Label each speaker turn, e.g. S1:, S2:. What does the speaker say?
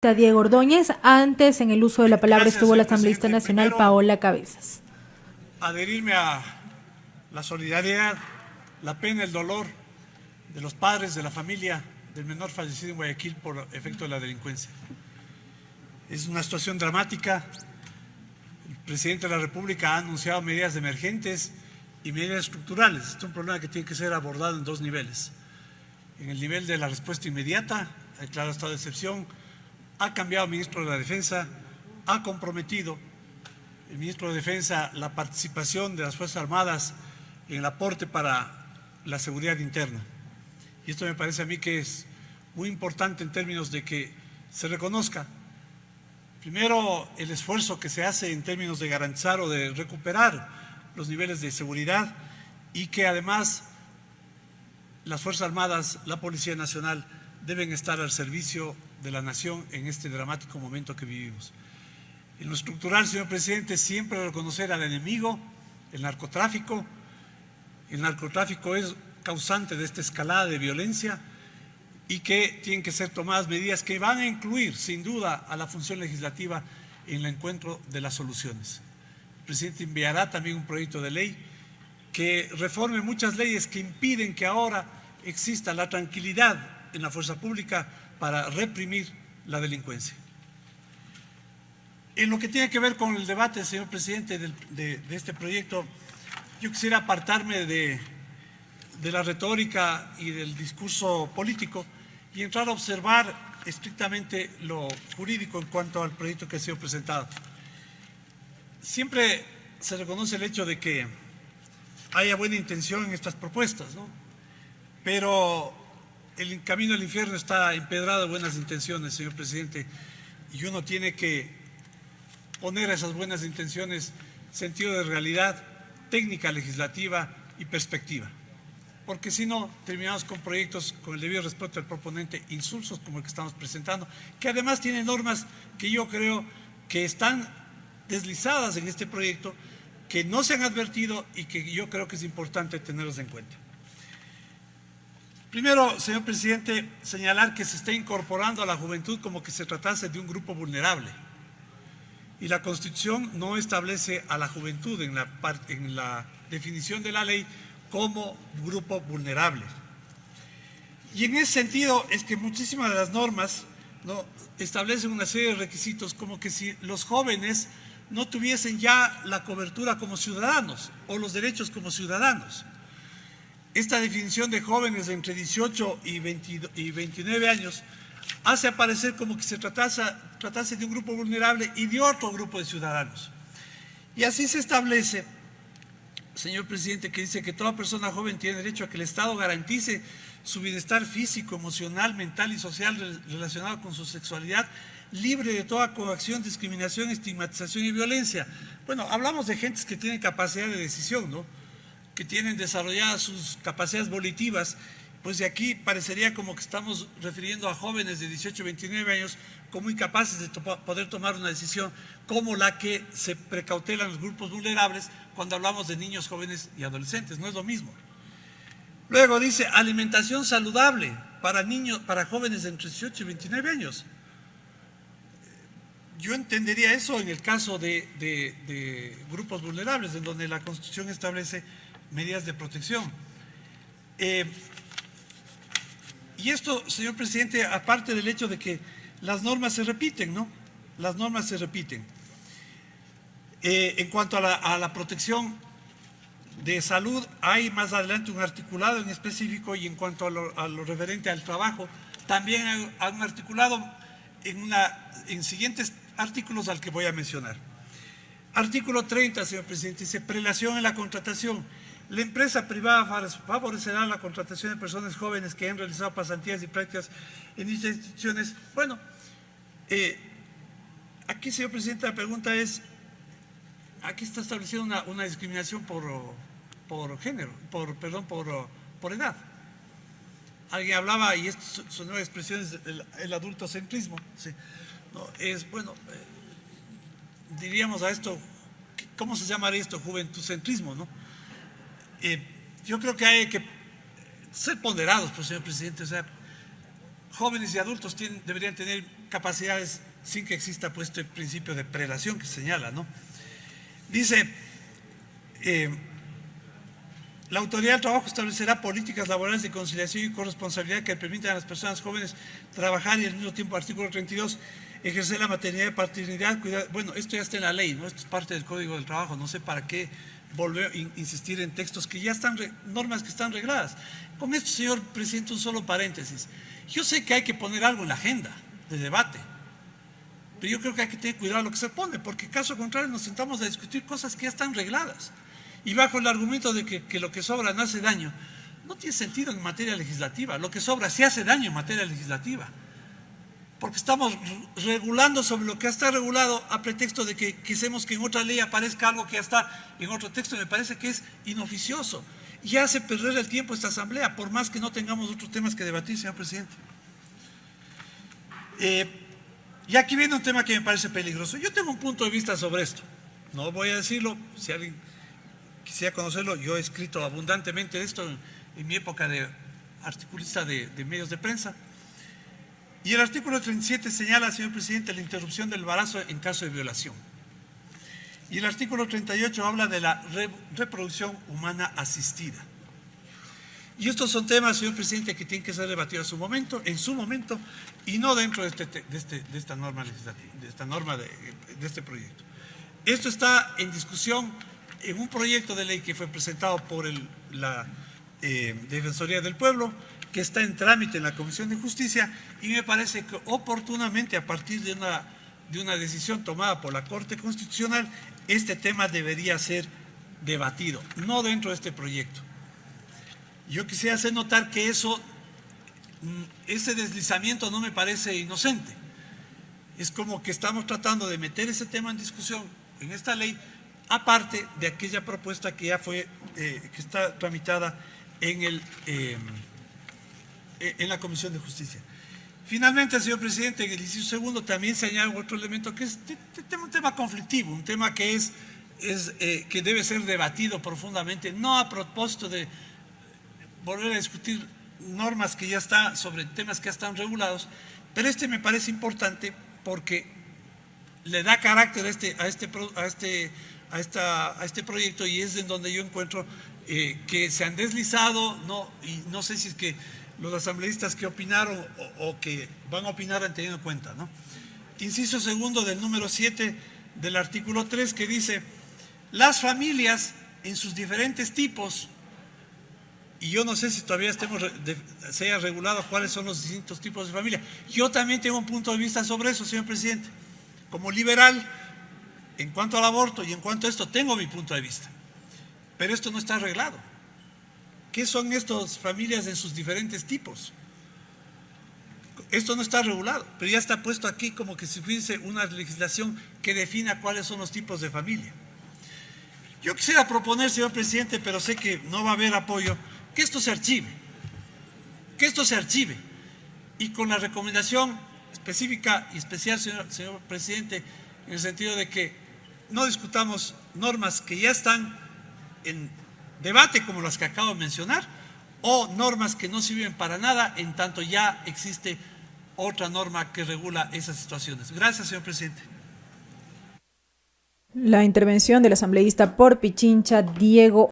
S1: Diego Ordóñez. Antes, en el uso de la palabra
S2: Gracias,
S1: estuvo la
S2: señor
S1: asambleísta
S2: presidente.
S1: nacional
S2: Primero,
S1: Paola Cabezas.
S2: adherirme a la solidaridad, la pena, el dolor de los padres, de la familia del menor fallecido en Guayaquil por efecto de la delincuencia. Es una situación dramática. El presidente de la República ha anunciado medidas emergentes y medidas estructurales. Este es un problema que tiene que ser abordado en dos niveles. En el nivel de la respuesta inmediata, ha declarado estado de excepción, ha cambiado el ministro de la Defensa, ha comprometido el ministro de Defensa la participación de las Fuerzas Armadas en el aporte para la seguridad interna. Y esto me parece a mí que es muy importante en términos de que se reconozca, primero, el esfuerzo que se hace en términos de garantizar o de recuperar los niveles de seguridad y que además las Fuerzas Armadas, la Policía Nacional deben estar al servicio de la nación en este dramático momento que vivimos. En lo estructural, señor presidente, siempre reconocer al enemigo, el narcotráfico. El narcotráfico es causante de esta escalada de violencia y que tienen que ser tomadas medidas que van a incluir, sin duda, a la función legislativa en el encuentro de las soluciones. El presidente enviará también un proyecto de ley que reforme muchas leyes que impiden que ahora exista la tranquilidad en la fuerza pública para reprimir la delincuencia. En lo que tiene que ver con el debate, señor presidente, de este proyecto, yo quisiera apartarme de la retórica y del discurso político y entrar a observar estrictamente lo jurídico en cuanto al proyecto que ha sido presentado. Siempre se reconoce el hecho de que haya buena intención en estas propuestas, ¿no? Pero el camino al infierno está empedrado de buenas intenciones, señor presidente, y uno tiene que poner a esas buenas intenciones sentido de realidad, técnica legislativa y perspectiva. Porque si no, terminamos con proyectos, con el debido respeto del proponente, insulsos como el que estamos presentando, que además tienen normas que yo creo que están deslizadas en este proyecto, que no se han advertido y que yo creo que es importante tenerlos en cuenta. Primero, señor presidente, señalar que se está incorporando a la juventud como que se tratase de un grupo vulnerable. Y la Constitución no establece a la juventud en la definición de la ley como grupo vulnerable. Y en ese sentido es que muchísimas de las normas, ¿no?, establecen una serie de requisitos como que si los jóvenes no tuviesen ya la cobertura como ciudadanos o los derechos como ciudadanos. Esta definición de jóvenes de entre 18 y 29 años hace aparecer como que se tratase de un grupo vulnerable y de otro grupo de ciudadanos. Y así se establece, señor presidente, que dice que toda persona joven tiene derecho a que el Estado garantice su bienestar físico, emocional, mental y social relacionado con su sexualidad, libre de toda coacción, discriminación, estigmatización y violencia. Bueno, hablamos de gentes que tienen capacidad de decisión, ¿no?, que tienen desarrolladas sus capacidades volitivas, pues de aquí parecería como que estamos refiriendo a jóvenes de 18 a 29 años como incapaces de poder tomar una decisión como la que se precautelan los grupos vulnerables cuando hablamos de niños, jóvenes y adolescentes. No es lo mismo. Luego dice alimentación saludable para niños, para jóvenes de entre 18 y 29 años. Yo entendería eso en el caso de grupos vulnerables, en donde la Constitución establece medidas de protección. Y esto, señor presidente, aparte del hecho de que las normas se repiten, ¿no? Las normas se repiten. En cuanto a la protección de salud, hay más adelante un articulado en específico, y en cuanto a lo referente al trabajo, también hay un articulado en siguientes artículos al que voy a mencionar. Artículo 30, señor presidente, dice prelación en la contratación. La empresa privada favorecerá la contratación de personas jóvenes que han realizado pasantías y prácticas en dichas instituciones. Bueno, aquí, señor presidente, la pregunta es, aquí está estableciendo una discriminación por género, por edad. Alguien hablaba, y estas son nuevas expresiones, del adultocentrismo. ¿Sí? No, bueno, diríamos a esto, ¿cómo se llamaría esto? Juventucentrismo, ¿no? Yo creo que hay que ser ponderados, pues, señor presidente. O sea, jóvenes y adultos deberían tener capacidades sin que exista puesto el principio de prelación que señala, ¿no? Dice, la autoridad del trabajo establecerá políticas laborales de conciliación y corresponsabilidad que permitan a las personas jóvenes trabajar y al mismo tiempo, artículo 32, ejercer la maternidad y paternidad, cuidar. Bueno, esto ya está en la ley, ¿no? Esto es parte del Código del Trabajo, no sé para qué volver a insistir en textos que ya están, normas que están regladas. Con esto, señor presidente, un solo paréntesis. Yo sé que hay que poner algo en la agenda de debate, pero yo creo que hay que tener cuidado lo que se pone, porque caso contrario nos sentamos a discutir cosas que ya están regladas. Y bajo el argumento de que lo que sobra no hace daño, no tiene sentido en materia legislativa. Lo que sobra sí hace daño en materia legislativa, porque estamos regulando sobre lo que ya está regulado a pretexto de que quisemos que en otra ley aparezca algo que ya está en otro texto. Me parece que es inoficioso y hace perder el tiempo esta asamblea, por más que no tengamos otros temas que debatir, señor presidente. Y aquí viene un tema que me parece peligroso. Yo tengo un punto de vista sobre esto, no voy a decirlo, si alguien quisiera conocerlo, yo he escrito abundantemente de esto en mi época de articulista de medios de prensa. Y el artículo 37 señala, señor presidente, la interrupción del embarazo en caso de violación. Y el artículo 38 habla de la reproducción humana asistida. Y estos son temas, señor presidente, que tienen que ser debatidos en su momento, y no dentro de esta norma legislativa, de este proyecto. Esto está en discusión en un proyecto de ley que fue presentado por la Defensoría del Pueblo, que está en trámite en la Comisión de Justicia, y me parece que oportunamente, a partir de una decisión tomada por la Corte Constitucional, este tema debería ser debatido, no dentro de este proyecto. Yo quisiera hacer notar que ese deslizamiento no me parece inocente. Es como que estamos tratando de meter ese tema en discusión en esta ley, aparte de aquella propuesta que ya fue, que está tramitada en la Comisión de Justicia. Finalmente, señor presidente, en el inciso segundo también se añade otro elemento que es un tema conflictivo, un tema que que debe ser debatido profundamente, no a propósito de volver a discutir normas que ya están, sobre temas que ya están regulados, pero me parece importante porque le da carácter a este proyecto, y es en donde yo encuentro que se han deslizado, y no sé si es que los asambleístas que opinaron o que van a opinar han tenido en cuenta, ¿no? Inciso segundo del número 7 del artículo 3, que dice: las familias en sus diferentes tipos, y yo no sé si todavía se haya regulado cuáles son los distintos tipos de familia. Yo también tengo un punto de vista sobre eso, señor presidente. Como liberal, en cuanto al aborto y en cuanto a esto, tengo mi punto de vista. Pero esto no está arreglado. ¿Qué son estas familias en sus diferentes tipos? Esto no está regulado, pero ya está puesto aquí como que si fuese una legislación que defina cuáles son los tipos de familia. Yo quisiera proponer, señor presidente, pero sé que no va a haber apoyo, que esto se archive. Y con la recomendación específica y especial, señor presidente, en el sentido de que no discutamos normas que ya están en debate, como las que acabo de mencionar, o normas que no sirven para nada, en tanto ya existe otra norma que regula esas situaciones. Gracias, señor presidente.
S1: La intervención del asambleísta por Pichincha, Diego